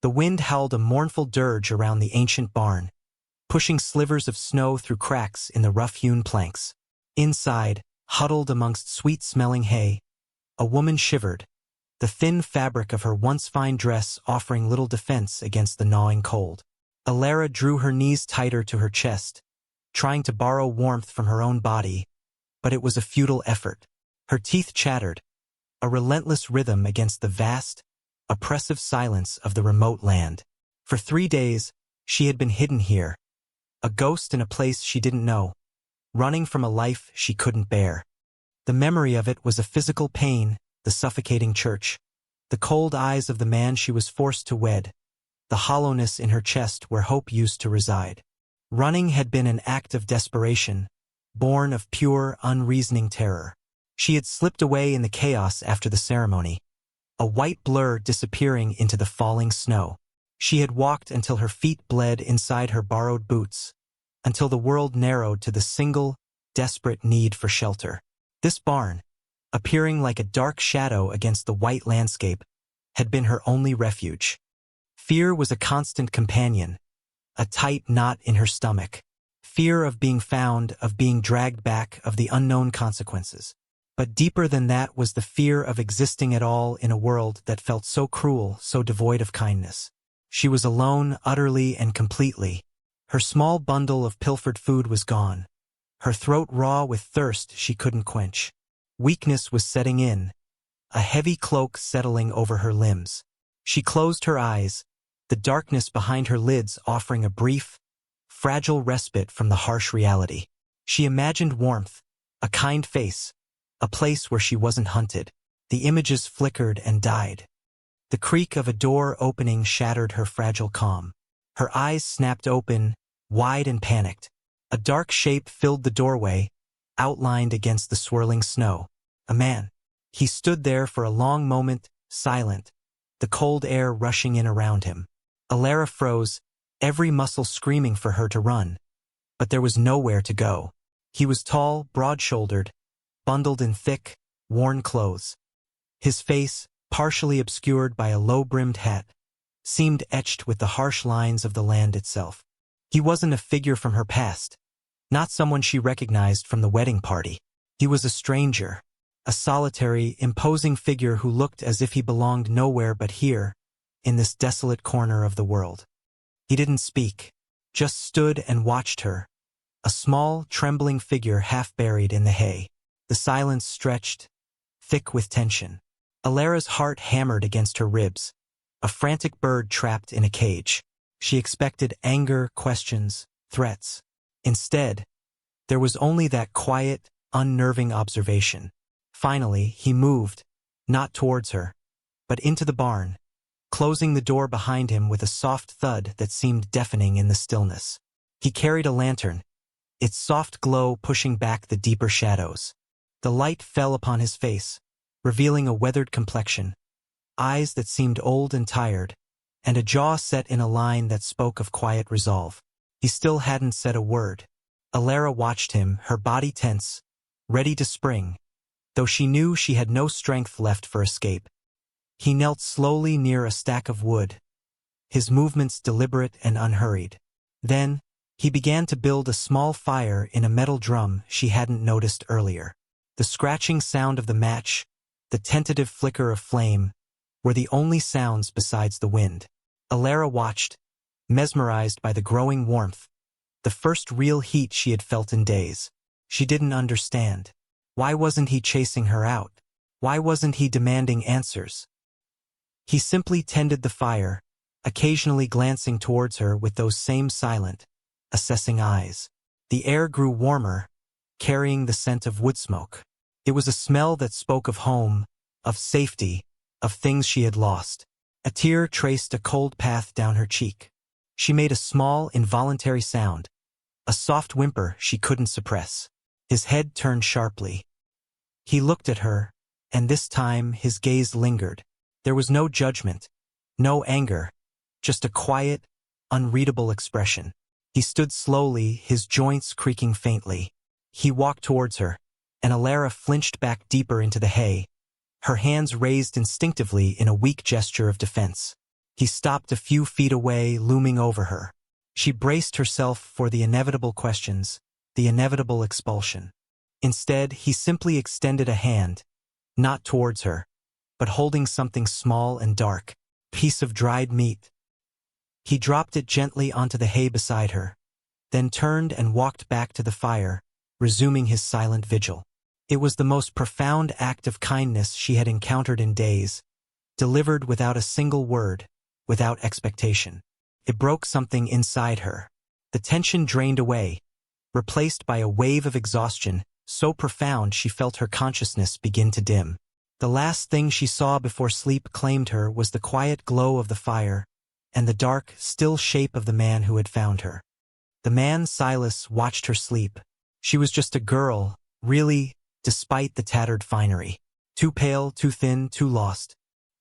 The wind howled a mournful dirge around the ancient barn, pushing slivers of snow through cracks in the rough-hewn planks. Inside, huddled amongst sweet-smelling hay, a woman shivered, the thin fabric of her once fine dress offering little defense against the gnawing cold. Alara drew her knees tighter to her chest, trying to borrow warmth from her own body, but it was a futile effort. Her teeth chattered, a relentless rhythm against the vast, oppressive silence of the remote land. For 3 days, she had been hidden here, a ghost in a place she didn't know, running from a life she couldn't bear. The memory of it was a physical pain, the suffocating church, the cold eyes of the man she was forced to wed, the hollowness in her chest where hope used to reside. Running had been an act of desperation, born of pure, unreasoning terror. She had slipped away in the chaos after the ceremony, a white blur disappearing into the falling snow. She had walked until her feet bled inside her borrowed boots, until the world narrowed to the single, desperate need for shelter. This barn, appearing like a dark shadow against the white landscape, had been her only refuge. Fear was a constant companion, a tight knot in her stomach. Fear of being found, of being dragged back, of the unknown consequences. But deeper than that was the fear of existing at all in a world that felt so cruel, so devoid of kindness. She was alone, utterly and completely. Her small bundle of pilfered food was gone, her throat raw with thirst she couldn't quench. Weakness was setting in, a heavy cloak settling over her limbs. She closed her eyes, the darkness behind her lids offering a brief, fragile respite from the harsh reality. She imagined warmth, a kind face, a place where she wasn't hunted. The images flickered and died. The creak of a door opening shattered her fragile calm. Her eyes snapped open, wide and panicked. A dark shape filled the doorway, outlined against the swirling snow. A man. He stood there for a long moment, silent, the cold air rushing in around him. Alara froze, every muscle screaming for her to run. But there was nowhere to go. He was tall, broad-shouldered, bundled in thick, worn clothes. His face, partially obscured by a low-brimmed hat, seemed etched with the harsh lines of the land itself. He wasn't a figure from her past, not someone she recognized from the wedding party. He was a stranger, a solitary, imposing figure who looked as if he belonged nowhere but here, in this desolate corner of the world. He didn't speak, just stood and watched her, a small, trembling figure half buried in the hay. The silence stretched, thick with tension. Alara's heart hammered against her ribs, a frantic bird trapped in a cage. She expected anger, questions, threats. Instead, there was only that quiet, unnerving observation. Finally, he moved, not towards her, but into the barn, closing the door behind him with a soft thud that seemed deafening in the stillness. He carried a lantern, its soft glow pushing back the deeper shadows. The light fell upon his face, revealing a weathered complexion, eyes that seemed old and tired, and a jaw set in a line that spoke of quiet resolve. He still hadn't said a word. Alara watched him, her body tense, ready to spring, though she knew she had no strength left for escape. He knelt slowly near a stack of wood, his movements deliberate and unhurried. Then, he began to build a small fire in a metal drum she hadn't noticed earlier. The scratching sound of the match, the tentative flicker of flame, were the only sounds besides the wind. Alara watched, mesmerized by the growing warmth, the first real heat she had felt in days. She didn't understand. Why wasn't he chasing her out? Why wasn't he demanding answers? He simply tended the fire, occasionally glancing towards her with those same silent, assessing eyes. The air grew warmer, carrying the scent of wood smoke. It was a smell that spoke of home, of safety, of things she had lost. A tear traced a cold path down her cheek. She made a small, involuntary sound, a soft whimper she couldn't suppress. His head turned sharply. He looked at her, and this time his gaze lingered. There was no judgment, no anger, just a quiet, unreadable expression. He stood slowly, his joints creaking faintly. He walked towards her, and Alara flinched back deeper into the hay, her hands raised instinctively in a weak gesture of defense. He stopped a few feet away, looming over her. She braced herself for the inevitable questions, the inevitable expulsion. Instead, he simply extended a hand, not towards her, but holding something small and dark, a piece of dried meat. He dropped it gently onto the hay beside her, then turned and walked back to the fire, resuming his silent vigil. It was the most profound act of kindness she had encountered in days, delivered without a single word, without expectation. It broke something inside her. The tension drained away, replaced by a wave of exhaustion so profound she felt her consciousness begin to dim. The last thing she saw before sleep claimed her was the quiet glow of the fire and the dark, still shape of the man who had found her. The man, Silas, watched her sleep. She was just a girl, really, despite the tattered finery. Too pale, too thin, too lost.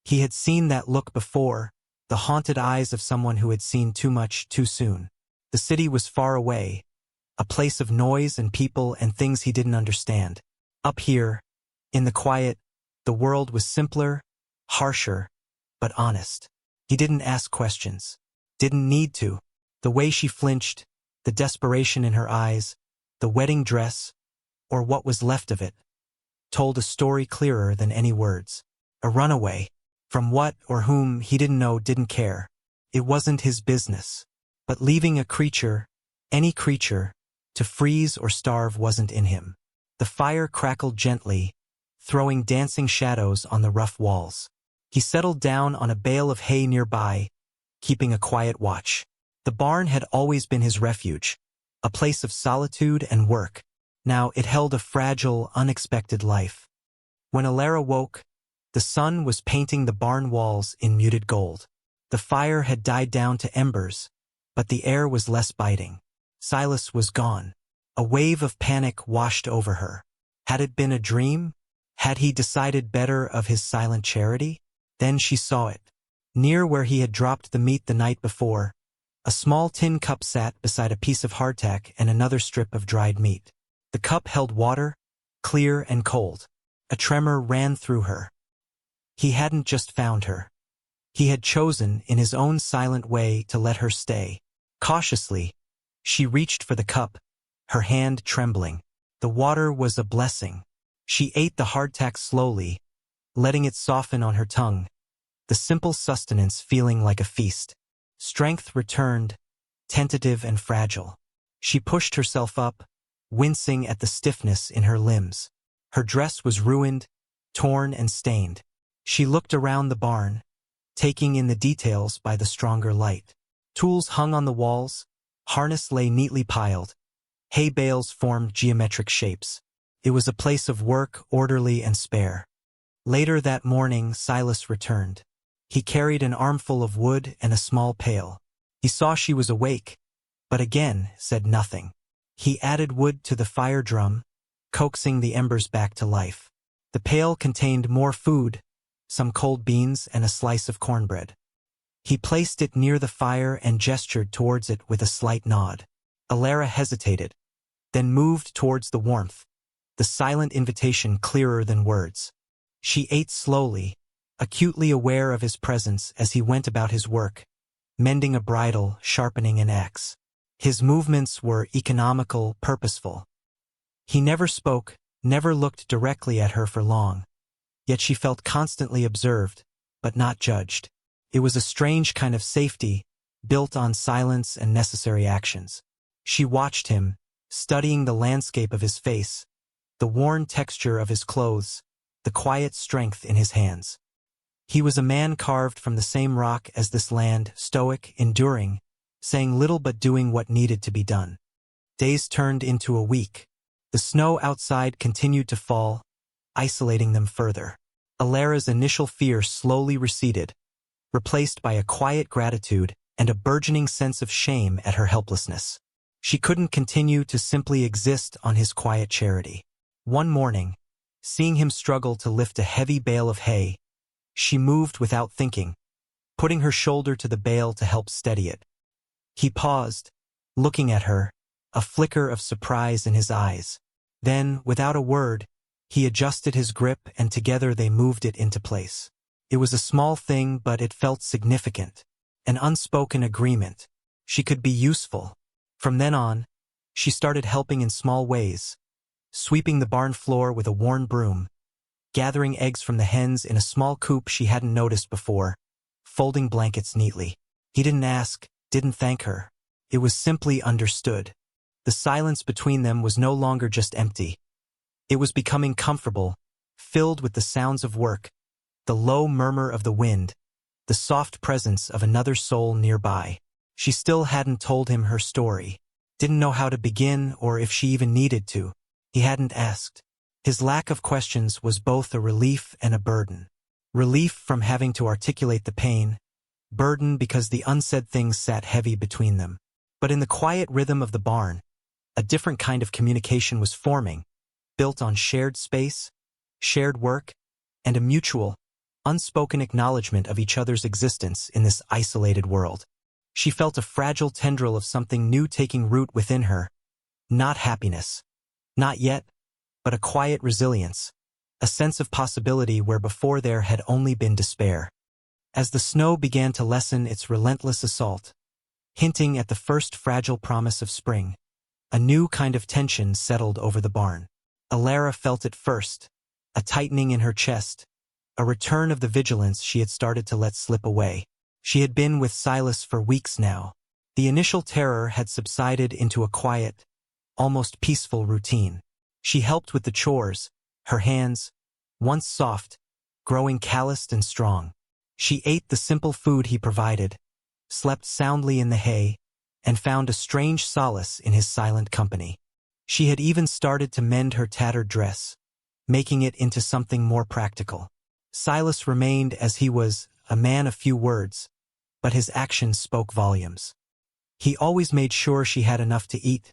He had seen that look before, the haunted eyes of someone who had seen too much too soon. The city was far away, a place of noise and people and things he didn't understand. Up here, in the quiet, the world was simpler, harsher, but honest. He didn't ask questions. Didn't need to. The way she flinched, the desperation in her eyes, the wedding dress, or what was left of it, told a story clearer than any words. A runaway. From what or whom he didn't know, didn't care. It wasn't his business. But leaving a creature, any creature, to freeze or starve wasn't in him. The fire crackled gently, throwing dancing shadows on the rough walls. He settled down on a bale of hay nearby, keeping a quiet watch. The barn had always been his refuge, a place of solitude and work. Now it held a fragile, unexpected life. When Alara woke, the sun was painting the barn walls in muted gold. The fire had died down to embers, but the air was less biting. Silas was gone. A wave of panic washed over her. Had it been a dream? Had he decided better of his silent charity? Then she saw it. Near where he had dropped the meat the night before, a small tin cup sat beside a piece of hardtack and another strip of dried meat. The cup held water, clear and cold. A tremor ran through her. He hadn't just found her. He had chosen, in his own silent way, to let her stay. Cautiously, she reached for the cup, her hand trembling. The water was a blessing. She ate the hardtack slowly, letting it soften on her tongue, the simple sustenance feeling like a feast. Strength returned, tentative and fragile. She pushed herself up, wincing at the stiffness in her limbs. Her dress was ruined, torn and stained. She looked around the barn, taking in the details by the stronger light. Tools hung on the walls, harness lay neatly piled, hay bales formed geometric shapes. It was a place of work, orderly and spare. Later that morning, Silas returned. He carried an armful of wood and a small pail. He saw she was awake, but again said nothing. He added wood to the fire drum, coaxing the embers back to life. The pail contained more food, some cold beans and a slice of cornbread. He placed it near the fire and gestured towards it with a slight nod. Alara hesitated, then moved towards the warmth, the silent invitation clearer than words. She ate slowly, acutely aware of his presence as he went about his work, mending a bridle, sharpening an axe. His movements were economical, purposeful. He never spoke, never looked directly at her for long, yet she felt constantly observed, but not judged. It was a strange kind of safety, built on silence and necessary actions. She watched him, studying the landscape of his face, the worn texture of his clothes, the quiet strength in his hands. He was a man carved from the same rock as this land, stoic, enduring, saying little but doing what needed to be done. Days turned into a week. The snow outside continued to fall, isolating them further. Alara's initial fear slowly receded, replaced by a quiet gratitude and a burgeoning sense of shame at her helplessness. She couldn't continue to simply exist on his quiet charity. One morning, seeing him struggle to lift a heavy bale of hay, she moved without thinking, putting her shoulder to the bale to help steady it. He paused, looking at her, a flicker of surprise in his eyes. Then, without a word, he adjusted his grip and together they moved it into place. It was a small thing, but it felt significant. An unspoken agreement. She could be useful. From then on, she started helping in small ways, sweeping the barn floor with a worn broom, gathering eggs from the hens in a small coop she hadn't noticed before, folding blankets neatly. He didn't ask, didn't thank her. It was simply understood. The silence between them was no longer just empty. It was becoming comfortable, filled with the sounds of work, the low murmur of the wind, the soft presence of another soul nearby. She still hadn't told him her story, didn't know how to begin or if she even needed to. He hadn't asked. His lack of questions was both a relief and a burden. Relief from having to articulate the pain, burden because the unsaid things sat heavy between them. But in the quiet rhythm of the barn, a different kind of communication was forming, built on shared space, shared work, and a mutual, unspoken acknowledgement of each other's existence in this isolated world. She felt a fragile tendril of something new taking root within her. Not happiness. Not yet, but a quiet resilience, a sense of possibility where before there had only been despair. As the snow began to lessen its relentless assault, hinting at the first fragile promise of spring, a new kind of tension settled over the barn. Alara felt it first, a tightening in her chest, a return of the vigilance she had started to let slip away. She had been with Silas for weeks now. The initial terror had subsided into a quiet, almost peaceful routine. She helped with the chores, her hands, once soft, growing calloused and strong. She ate the simple food he provided, slept soundly in the hay, and found a strange solace in his silent company. She had even started to mend her tattered dress, making it into something more practical. Silas remained as he was, a man of few words, but his actions spoke volumes. He always made sure she had enough to eat,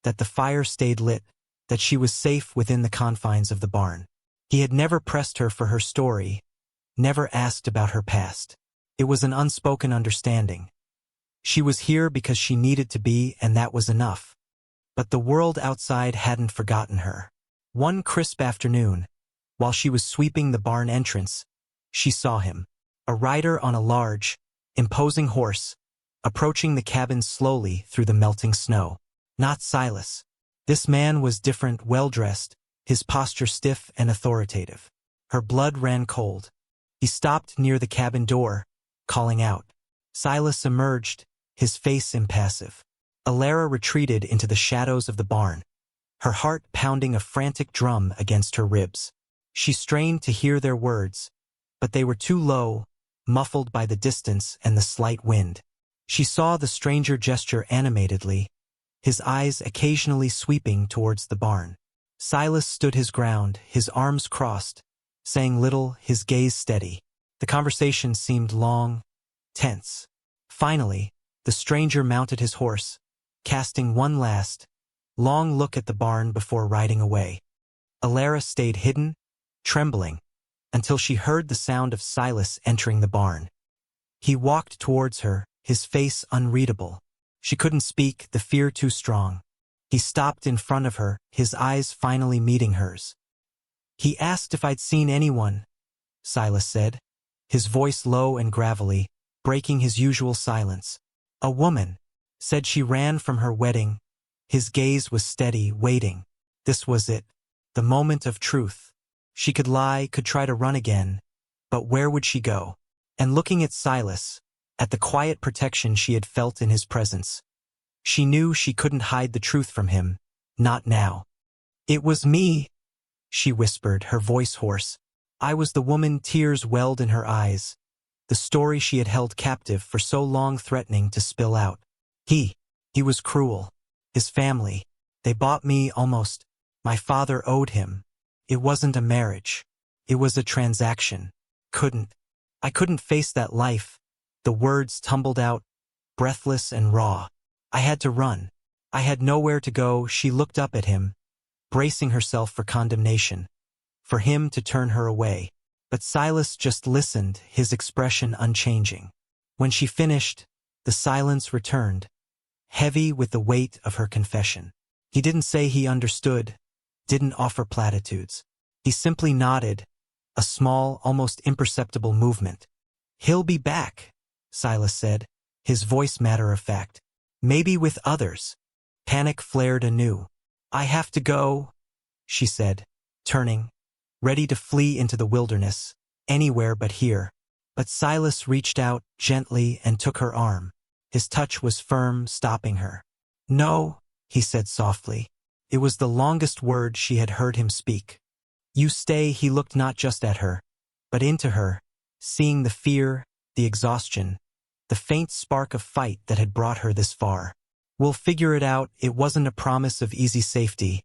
that the fire stayed lit, that she was safe within the confines of the barn. He had never pressed her for her story, never asked about her past. It was an unspoken understanding. She was here because she needed to be, and that was enough. But the world outside hadn't forgotten her. One crisp afternoon, while she was sweeping the barn entrance, she saw him, a rider on a large, imposing horse, approaching the cabin slowly through the melting snow. Not Silas. This man was different, well-dressed, his posture stiff and authoritative. Her blood ran cold. He stopped near the cabin door, calling out. Silas emerged, his face impassive. Alara retreated into the shadows of the barn, her heart pounding a frantic drum against her ribs. She strained to hear their words, but they were too low, muffled by the distance and the slight wind. She saw the stranger gesture animatedly, his eyes occasionally sweeping towards the barn. Silas stood his ground, his arms crossed, saying little, his gaze steady. The conversation seemed long, tense. Finally, the stranger mounted his horse, casting one last, long look at the barn before riding away. Alara stayed hidden, trembling, until she heard the sound of Silas entering the barn. He walked towards her, his face unreadable. She couldn't speak, the fear too strong. He stopped in front of her, his eyes finally meeting hers. He asked if I'd seen anyone, Silas said, his voice low and gravelly, breaking his usual silence. A woman, said she ran from her wedding. His gaze was steady, waiting. This was it, the moment of truth. She could lie, could try to run again, but where would she go? And looking at Silas, at the quiet protection she had felt in his presence, she knew she couldn't hide the truth from him, not now. It was me, she whispered, her voice hoarse. I was the woman, tears welled in her eyes, the story she had held captive for so long threatening to spill out. He was cruel. His family, they bought me almost. My father owed him. It wasn't a marriage. It was a transaction. I couldn't face that life. The words tumbled out, breathless and raw. I had to run. I had nowhere to go. She looked up at him, bracing herself for condemnation, for him to turn her away. But Silas just listened, his expression unchanging. When she finished, the silence returned, heavy with the weight of her confession. He didn't say he understood, didn't offer platitudes. He simply nodded, a small, almost imperceptible movement. He'll be back, Silas said. his voice matter-of-fact. Maybe with others. Panic flared anew. "I have to go," she said, turning, ready to flee into the wilderness, anywhere but here. But Silas reached out gently and took her arm. His touch was firm, stopping her. "No," he said softly. It was the longest word she had heard him speak. "You stay." He looked not just at her, but into her, seeing the fear, the exhaustion, the faint spark of fight that had brought her this far. "We'll figure it out." It wasn't a promise of easy safety,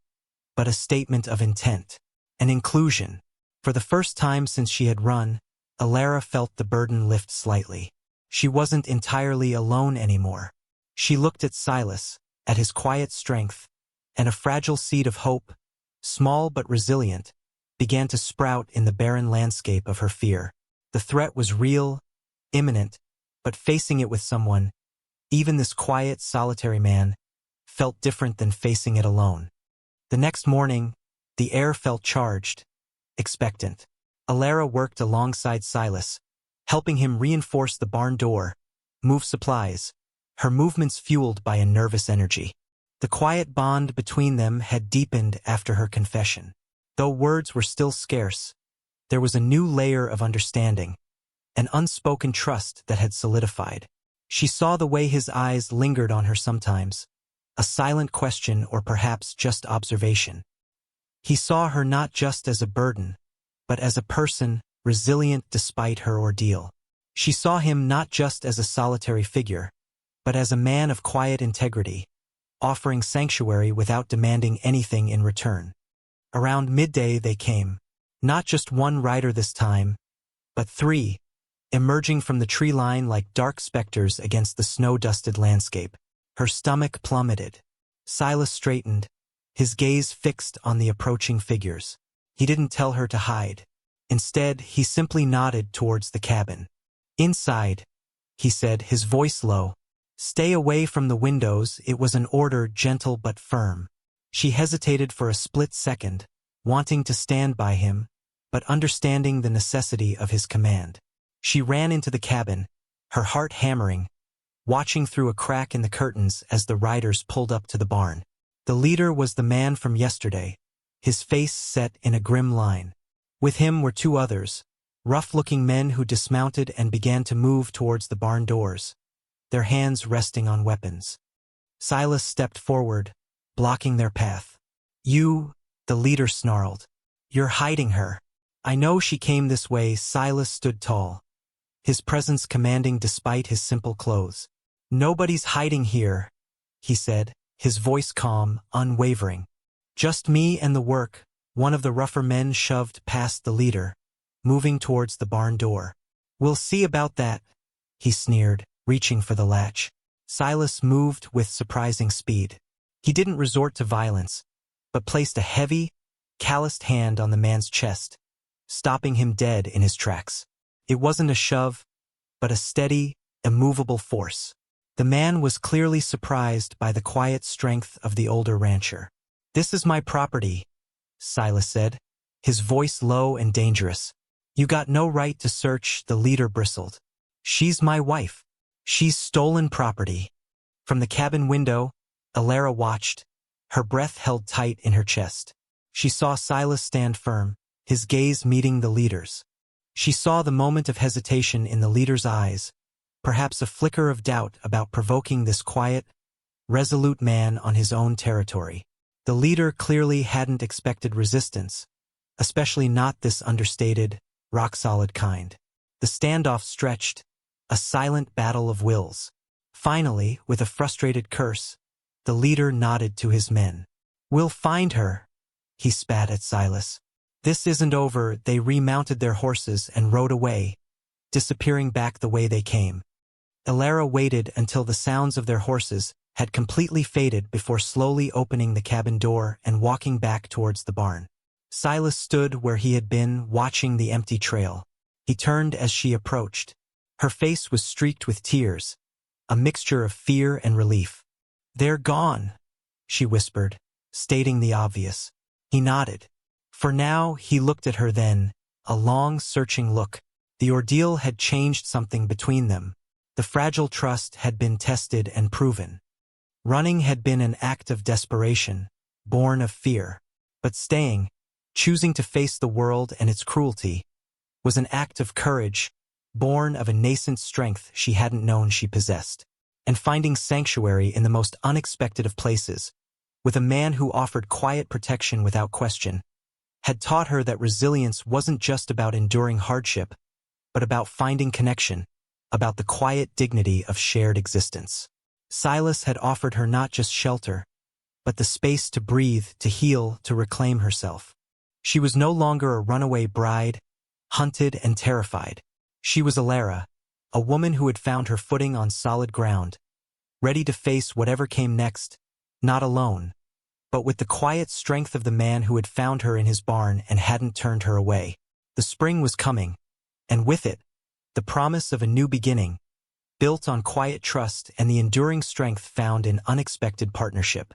but a statement of intent, an inclusion. For the first time since she had run, Alara felt the burden lift slightly. She wasn't entirely alone anymore. She looked at Silas, at his quiet strength, and a fragile seed of hope, small but resilient, began to sprout in the barren landscape of her fear. The threat was real, imminent, but facing it with someone, even this quiet, solitary man, felt different than facing it alone. The next morning, the air felt charged, expectant. Alara worked alongside Silas, helping him reinforce the barn door, move supplies, her movements fueled by a nervous energy. The quiet bond between them had deepened after her confession. Though words were still scarce, there was a new layer of understanding, an unspoken trust that had solidified. She saw the way his eyes lingered on her sometimes, a silent question or perhaps just observation. He saw her not just as a burden, but as a person, resilient despite her ordeal. She saw him not just as a solitary figure, but as a man of quiet integrity, offering sanctuary without demanding anything in return. Around midday they came, not just one rider this time, but three, emerging from the tree line like dark specters against the snow-dusted landscape. Her stomach plummeted. Silas straightened, his gaze fixed on the approaching figures. He didn't tell her to hide. Instead, he simply nodded towards the cabin. "Inside," he said, his voice low. "Stay away from the windows." It was an order, gentle but firm. She hesitated for a split second, wanting to stand by him, but understanding the necessity of his command. She ran into the cabin, her heart hammering, watching through a crack in the curtains as the riders pulled up to the barn. The leader was the man from yesterday, his face set in a grim line. With him were two others, rough-looking men who dismounted and began to move towards the barn doors, their hands resting on weapons. Silas stepped forward, blocking their path. "You," the leader snarled. "You're hiding her." "I know she came this way." Silas stood tall, his presence commanding despite his simple clothes. "Nobody's hiding here," he said, his voice calm, unwavering. "Just me and the work." One of the rougher men shoved past the leader, moving towards the barn door. "We'll see about that," he sneered, reaching for the latch. Silas moved with surprising speed. He didn't resort to violence, but placed a heavy, calloused hand on the man's chest, stopping him dead in his tracks. It wasn't a shove, but a steady, immovable force. The man was clearly surprised by the quiet strength of the older rancher. "This is my property," Silas said, his voice low and dangerous. "You got no right to search." The leader bristled. "She's my wife. She's stolen property." From the cabin window, Alara watched, her breath held tight in her chest. She saw Silas stand firm, his gaze meeting the leader's. She saw the moment of hesitation in the leader's eyes, perhaps a flicker of doubt about provoking this quiet, resolute man on his own territory. The leader clearly hadn't expected resistance, especially not this understated, rock-solid kind. The standoff stretched, a silent battle of wills. Finally, with a frustrated curse, the leader nodded to his men. "We'll find her," he spat at Silas. "This isn't over." They remounted their horses and rode away, disappearing back the way they came. Alara waited until the sounds of their horses had completely faded before slowly opening the cabin door and walking back towards the barn. Silas stood where he had been, watching the empty trail. He turned as she approached. Her face was streaked with tears, a mixture of fear and relief. "They're gone," she whispered, stating the obvious. He nodded. For now, he looked at her then, a long, searching look. The ordeal had changed something between them. The fragile trust had been tested and proven. Running had been an act of desperation, born of fear. But staying, choosing to face the world and its cruelty, was an act of courage, born of a nascent strength she hadn't known she possessed. And finding sanctuary in the most unexpected of places, with a man who offered quiet protection without question, had taught her that resilience wasn't just about enduring hardship, but about finding connection, about the quiet dignity of shared existence. Silas had offered her not just shelter, but the space to breathe, to heal, to reclaim herself. She was no longer a runaway bride, hunted and terrified. She was Alara, a woman who had found her footing on solid ground, ready to face whatever came next, not alone, but with the quiet strength of the man who had found her in his barn and hadn't turned her away. The spring was coming, and with it, the promise of a new beginning, built on quiet trust and the enduring strength found in unexpected partnership.